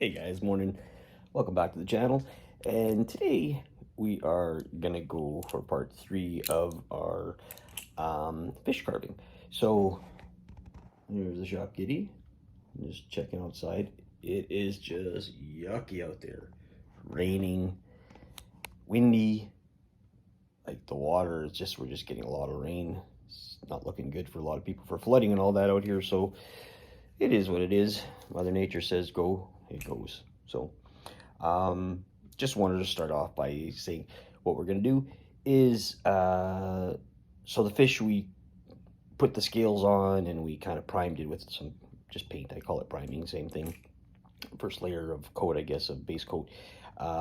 Hey guys, morning. Welcome back to the channel. And today we are gonna go for part three of our fish carving. So here's the shop kitty. I'm just checking outside. It is just yucky out there. Raining, windy. Like the water is just, we're just getting a lot of rain. It's not looking good for a lot of people for flooding and all that out here. So it is what it is. Mother Nature says go, it goes. So just wanted to start off by saying what we're going to do is so the fish, we put the scales on and we kind of primed it with some just paint. I call it priming, same thing. First layer of coat, I guess, of base coat.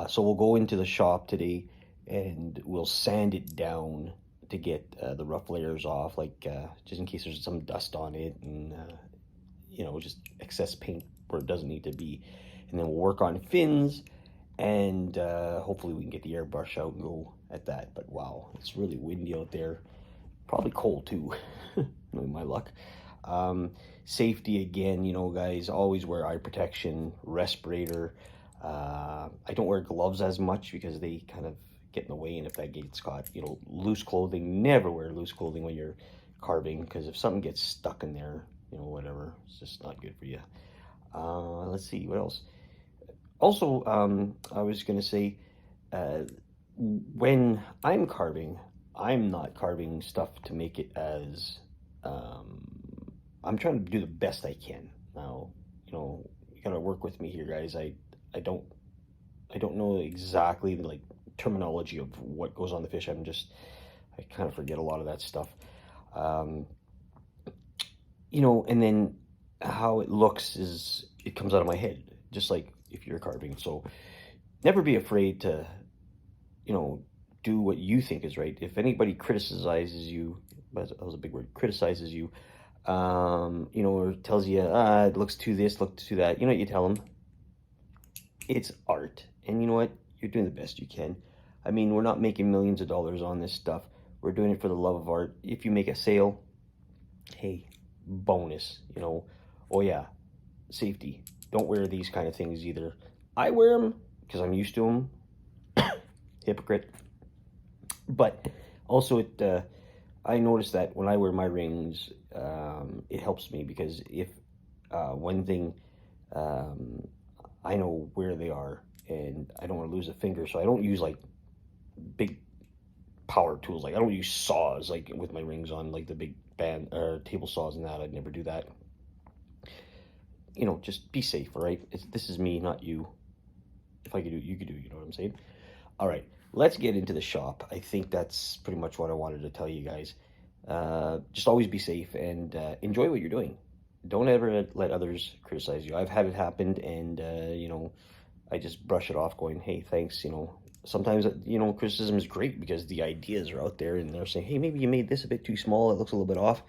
So we'll go into the shop today and we'll sand it down to get the rough layers off, like just in case there's some dust on it and you know, just excess paint where it doesn't need to be. And then we'll work on fins and hopefully we can get the airbrush out and go at that. But wow, it's really windy out there, probably cold too. My luck. Safety again, you know, guys, always wear eye protection, respirator. I don't wear gloves as much because they kind of get in the way, and if that gets caught, you know, loose clothing, never wear loose clothing when you're carving, because if something gets stuck in there, you know, whatever, it's just not good for you. Let's see what else. Also, I was going to say, when I'm carving, I'm not carving stuff to make it as, I'm trying to do the best I can. Now, you know, you gotta work with me here, guys. I don't know exactly the, like, terminology of what goes on the fish. I kind of forget a lot of that stuff. You know, and then how it looks is, it comes out of my head, just like if you're carving. So never be afraid to, you know, do what you think is right. If anybody criticizes you, that was a big word, criticizes you, you know, or tells you, it looks too this, looks too that, you know what you tell them? It's art. And you know what? You're doing the best you can. I mean, we're not making millions of dollars on this stuff. We're doing it for the love of art. If you make a sale, hey, bonus, you know. Oh yeah, safety. Don't wear these kind of things either. I wear them because I'm used to them. Hypocrite. But also I noticed that when I wear my rings, it helps me, because if one thing, I know where they are and I don't want to lose a finger, so I don't use like big power tools. Like I don't use saws like with my rings on, like the big band or table saws and that. I'd never do that. You know, just be safe, all right? This is me, not you. If I could do it, you could do it, you know what I'm saying? All right, let's get into the shop. I think that's pretty much what I wanted to tell you guys. Just always be safe and enjoy what you're doing. Don't ever let others criticize you. I've had it happen, and you know, I just brush it off going, hey, thanks, you know. Sometimes, you know, criticism is great because the ideas are out there and they're saying, hey, maybe you made this a bit too small, it looks a little bit off.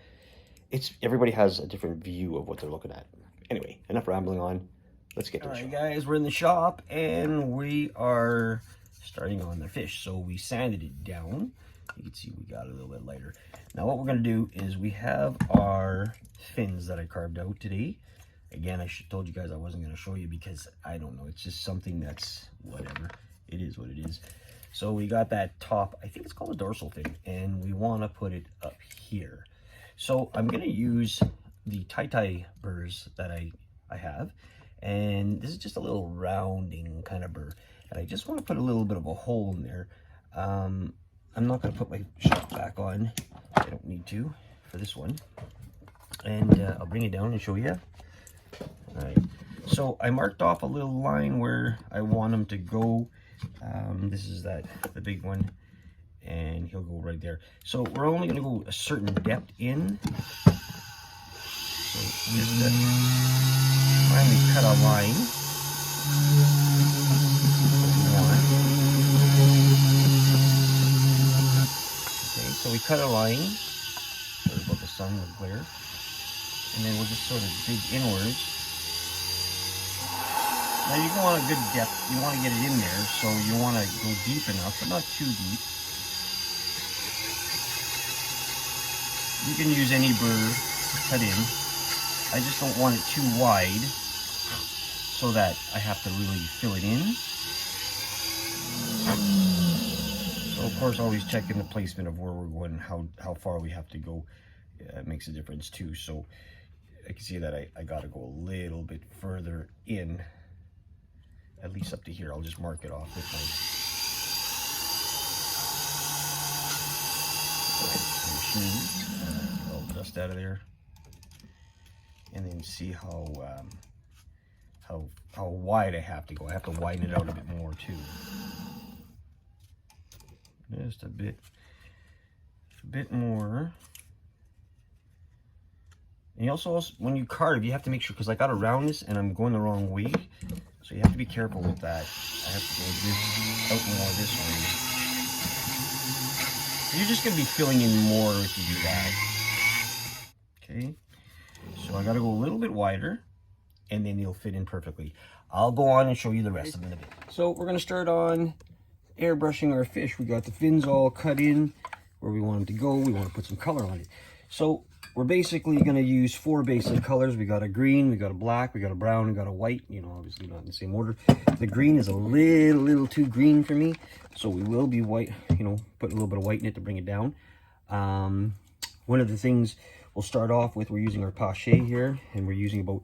Everybody has a different view of what they're looking at. Anyway, enough rambling on. Let's get to the shop. All right, guys, we're in the shop and we are starting on the fish. So we sanded it down. You can see we got it a little bit lighter. Now what we're going to do is we have our fins that I carved out today. Again, I told you guys I wasn't going to show you because I don't know. It's just something that's whatever. It is what it is. So we got that top, I think it's called a dorsal fin, and we want to put it up here. So I'm going to use the tie burrs that I have. And this is just a little rounding kind of burr. And I just want to put a little bit of a hole in there. I'm not going to put my shop back on. I don't need to for this one. And I'll bring it down and show you. All right. So I marked off a little line where I want him to go. This is the big one. And he'll go right there. So we're only going to go a certain depth in. So just finally cut a line. Okay, so we cut a line. Sorry about the sun with glare. And then we'll just sort of dig inwards. Now you want a good depth. You want to get it in there, so you want to go deep enough, but not too deep. You can use any burr to cut in. I just don't want it too wide, so that I have to really fill it in. So of course, always checking the placement of where we're going, how far we have to go. It makes a difference too. So I can see that I got to go a little bit further in, at least up to here. I'll just mark it off with my machine. All the dust out of there, and then see how wide I have to go. I have to widen it out a bit more too. Just a bit more. And you also, when you carve, you have to make sure, because I got to round this and I'm going the wrong way. So you have to be careful with that. I have to go this out more this way. So you're just going to be filling in more if you do that. Okay. So I got to go a little bit wider, and then you'll fit in perfectly. I'll go on and show you the rest of it in a bit. So we're going to start on airbrushing our fish. We got the fins all cut in where we want them to go. We want to put some color on it. So we're basically going to use 4 basic colors. We got a green, we got a black, we got a brown, we got a white. You know, obviously not in the same order. The green is a little too green for me, so we will be white, you know, put a little bit of white in it to bring it down. One of the things we'll start off with, we're using our Pache here, and we're using about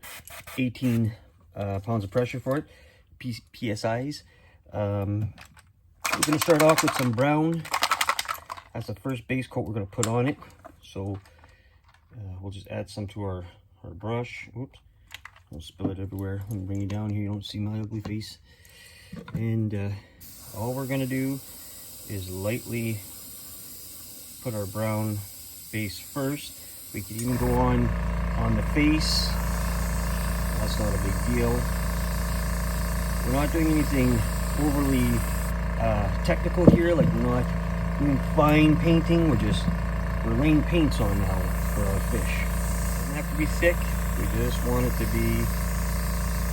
18 pounds of pressure for it, PSIs. We're going to start off with some brown. That's the first base coat we're going to put on it. So we'll just add some to our brush. Oops, I'll spill it everywhere. Let me bring it down here. You don't see my ugly face. And all we're going to do is lightly put our brown base first. We could even go on the face. That's not a big deal. We're not doing anything overly technical here, like we're not doing fine painting. We're laying paints on now for our fish. It doesn't have to be thick. We just want it to be,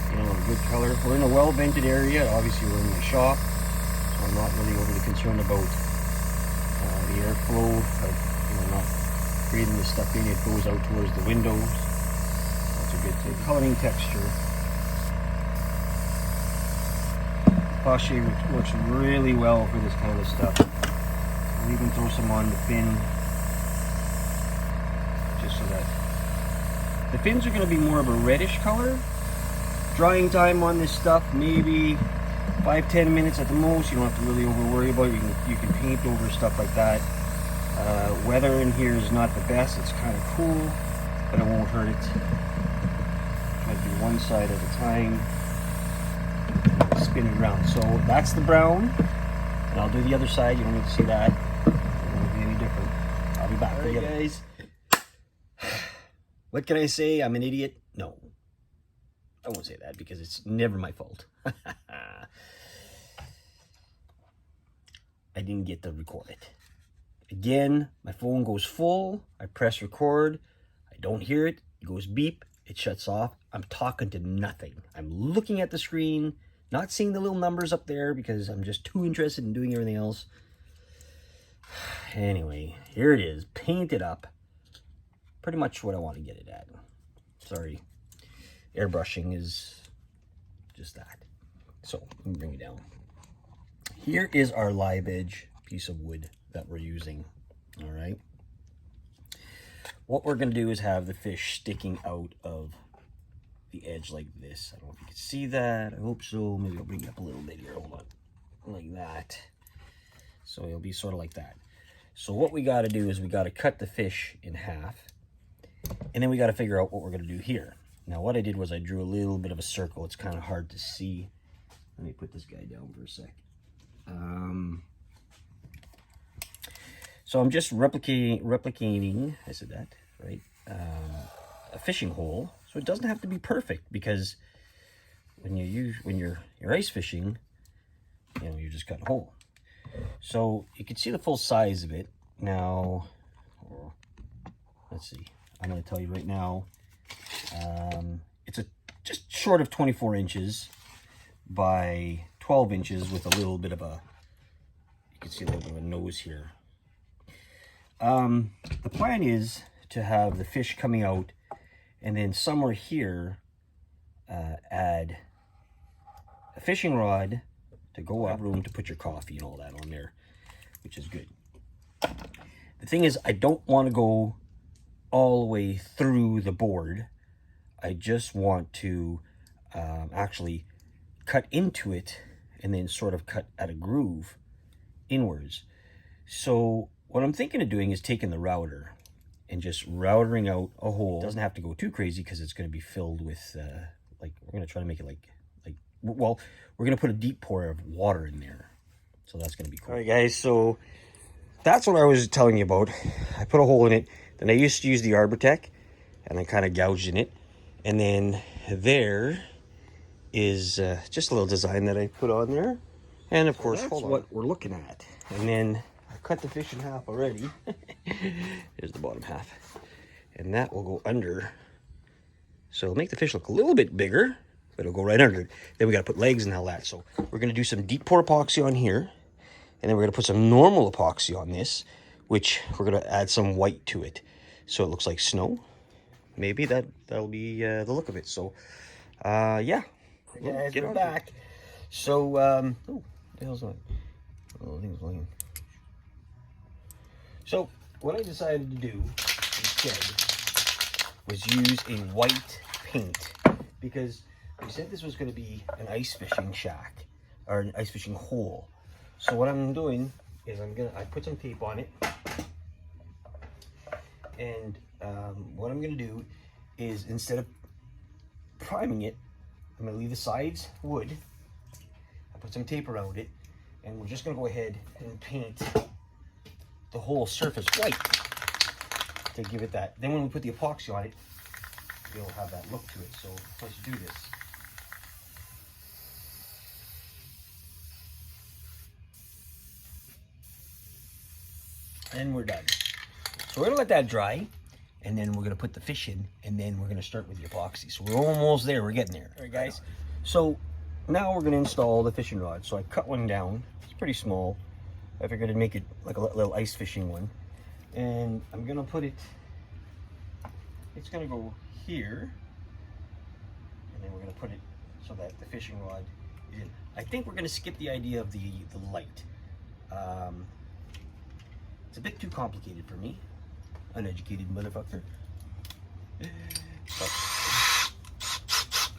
you know, a good color. We're in a well-vented area. Obviously, we're in the shop, so I'm not really overly concerned about the airflow of, you know, not breathing this stuff in. It goes out towards the windows. That's a good thing. Coloring texture. Pache works really well for this kind of stuff. We'll even throw some on the fin, just so that the fins are going to be more of a reddish color. Drying time on this stuff, maybe 5-10 minutes at the most. You don't have to really over worry about it. You can paint over stuff like that. Weather in here is not the best. It's kind of cool, but it won't hurt it. Try to do one side at a time. Spin it around. So that's the brown, and I'll do the other side. You don't need to see that. It won't be any different. I'll be back. All right, guys. What can I say? I'm an idiot? No. I won't say that because it's never my fault. I didn't get to record it. Again, my phone goes full. I press record. I don't hear it. It goes beep. It shuts off. I'm talking to nothing. I'm looking at the screen, not seeing the little numbers up there because I'm just too interested in doing everything else. Anyway, here it is, painted up. Pretty much what I want to get it at. Sorry, airbrushing is just that. So let me bring it down. Here is our live edge piece of wood that we're using. All right. What we're going to do is have the fish sticking out of the edge like this. I don't know if you can see that. I hope so. Maybe I'll bring it up a little bit here. Hold on. Like that. So it'll be sort of like that. So what we got to do is we got to cut the fish in half. And then we got to figure out what we're going to do here. Now what I did was I drew a little bit of a circle. It's kind of hard to see. Let me put this guy down for a sec. So I'm just replicating, I said that, right? A fishing hole. So it doesn't have to be perfect, because when you're ice fishing, you know, you're just cutting a hole. So you can see the full size of it. Now, let's see. I'm going to tell you right now. It's just short of 24 inches by 12 inches with a little bit of a, you can see a little bit of a nose here. The plan is to have the fish coming out, and then somewhere here add a fishing rod to go up, room to put your coffee and all that on there, which is good. The thing is, I don't want to go all the way through the board. I just want to actually cut into it and then sort of cut at a groove inwards. So what I'm thinking of doing is taking the router and just routering out a hole. It doesn't have to go too crazy because it's going to be filled with like, we're going to try to make it like well, we're going to put a deep pour of water in there, so that's going to be cool. All right guys, so that's what I was telling you about. I put a hole in it, then I used to use the Arbortech and I kind of gouged in it, and then there is just a little design that I put on there, and of course that's what we're looking at. And then I cut the fish in half already. Here's the bottom half, and that will go under, so it'll make the fish look a little bit bigger, but it'll go right under it. Then we got to put legs and all that. So we're going to do some deep pour epoxy on here, and then we're going to put some normal epoxy on this, which we're going to add some white to it so it looks like snow. Maybe that'll be the look of it. So yeah, guys, get back. So oh, what the hell's on? Oh, thing's lame. So what I decided to do instead was use a white paint, because we said this was going to be an ice fishing shack, or an ice fishing hole. So what I'm doing is I put some tape on it, and what I'm going to do is, instead of priming it, I'm going to leave the sides wood. I put some tape around it, and we're just going to go ahead and paint the whole surface white to give it that. Then when we put the epoxy on it, it'll have that look to it. So let's do this. And we're done. So we're gonna let that dry, and then we're gonna put the fish in, and then we're gonna start with the epoxy. So we're almost there, we're getting there. All right guys, so now we're gonna install the fishing rod. So I cut one down, it's pretty small. I figured I'd make it like a little ice fishing one. And I'm gonna put it, it's gonna go here, and then we're gonna put it so that the fishing rod is in. I think we're gonna skip the idea of the light. It's a bit too complicated for me, uneducated motherfucker. But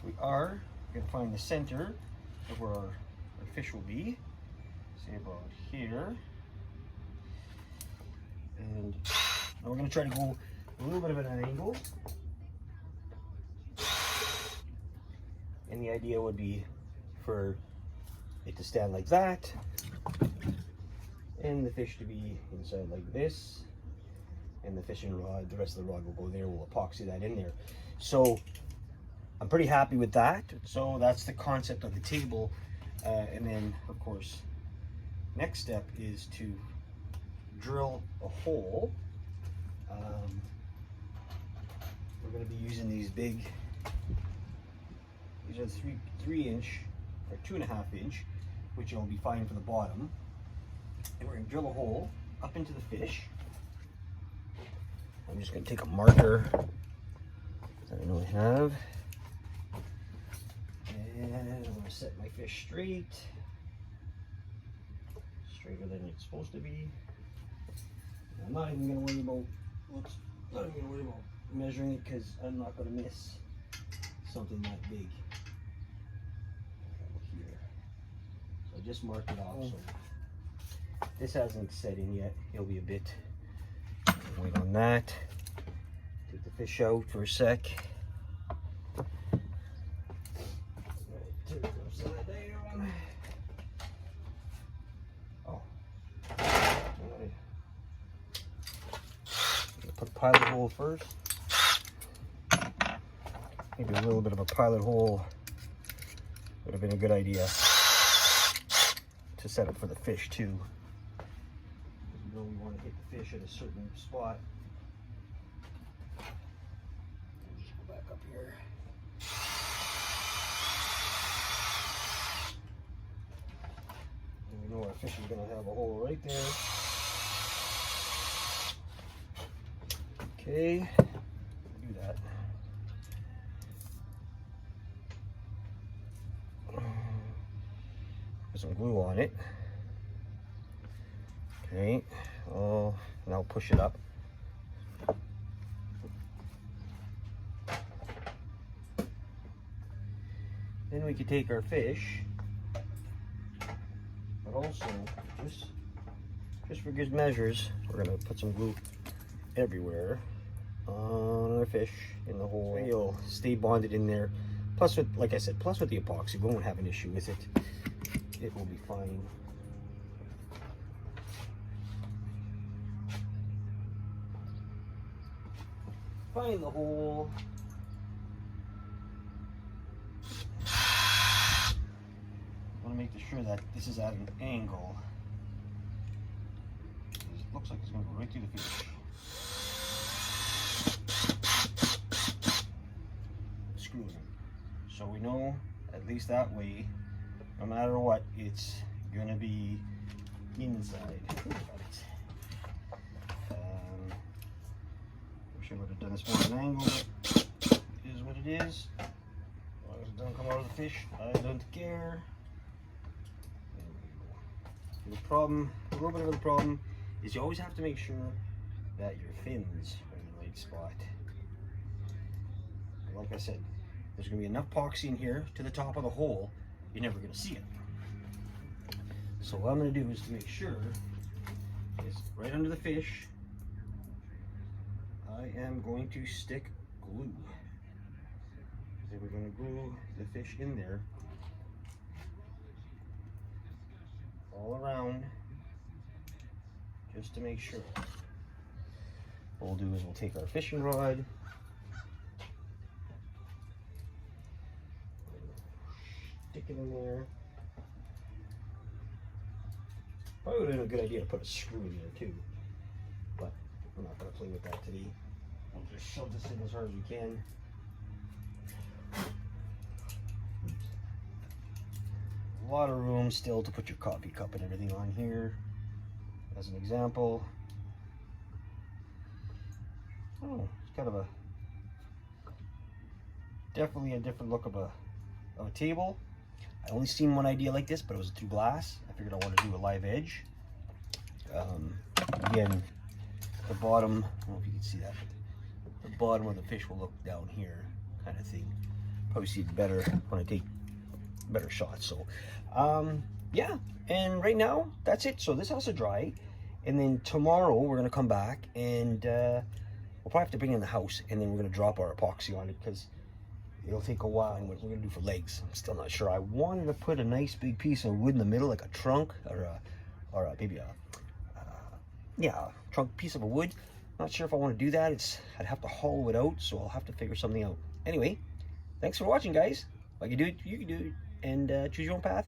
we are gonna find the center of where our fish will be. Say about here. And now we're gonna try to go a little bit of an angle. And the idea would be for it to stand like that, and the fish to be inside like this, and the fishing rod, the rest of the rod will go there. We'll epoxy that in there. So I'm pretty happy with that. So that's the concept of the table. And then of course, next step is to drill a hole. We're going to be using these big, these are 3-inch or 2.5-inch, which will be fine for the bottom. And we're going to drill a hole up into the fish. I'm just going to take a marker that I know I have, and I'm going to set my fish straight, straighter than it's supposed to be. I'm not even going to worry about, oops, not even going to worry about measuring it, because I'm not going to miss something that big here. So I just marked it off. So this hasn't set in yet. It'll be a bit. Wait on that. Take the fish out for a sec. Turn it upside down. Oh. Put a pilot hole first. Maybe a little bit of a pilot hole would have been a good idea to set up for the fish too. You know, we want to hit the fish at a certain spot. Just go back up here. And we know our fish is going to have a hole right there. Okay, do that. some glue on it. Okay, now push it up. Then we could take our fish, but also just for good measures, we're gonna put some glue everywhere on our fish in the hole. So you'll stay bonded in there. Plus, with, like I said, plus with the epoxy, we won't have an issue with it. It will be fine. Find the hole. I want to make sure that this is at an angle. It looks like it's going to go right through the fish. Screw them. So we know, at least that way, no matter what, it's going to be inside. Wish I would have done this more at an angle, but it is what it is. As long as it doesn't come out of the fish, I don't care. The problem, a little bit of the problem, is you always have to make sure that your fins are in the right spot. Like I said, there's going to be enough epoxy in here to the top of the hole, you're never going to see it. So what I'm going to do is to make sure is right under the fish, I am going to stick glue. Then we're going to glue the fish in there all around, just to make sure. What we'll do is we'll take our fishing rod, stick it in there. Probably would have been a good idea to put a screw in there too, but we're not going to play with that today. We'll just shove this in as hard as we can. A lot of room still to put your coffee cup and everything on here, as an example. Oh, it's kind of a definitely a different look of a table. I only seen one idea like this, but it was through glass. I figured I wanted to do a live edge. Again, the bottom, I don't know if you can see that, but the bottom of the fish will look down here, kind of thing. Probably see it better when I take better shots. So yeah, and right now that's it. So this has to dry, and then tomorrow we're gonna come back and we'll probably have to bring in the house, and then we're gonna drop our epoxy on it because it'll take a while. And what we're gonna do for legs, I'm still not sure. I wanted to put a nice big piece of wood in the middle, like a trunk or maybe a trunk piece of a wood. Not sure if I want to do that. I'd have to hollow it out, so I'll have to figure something out. Anyway, thanks for watching, guys. Like you do it, you can do it, and choose your own path.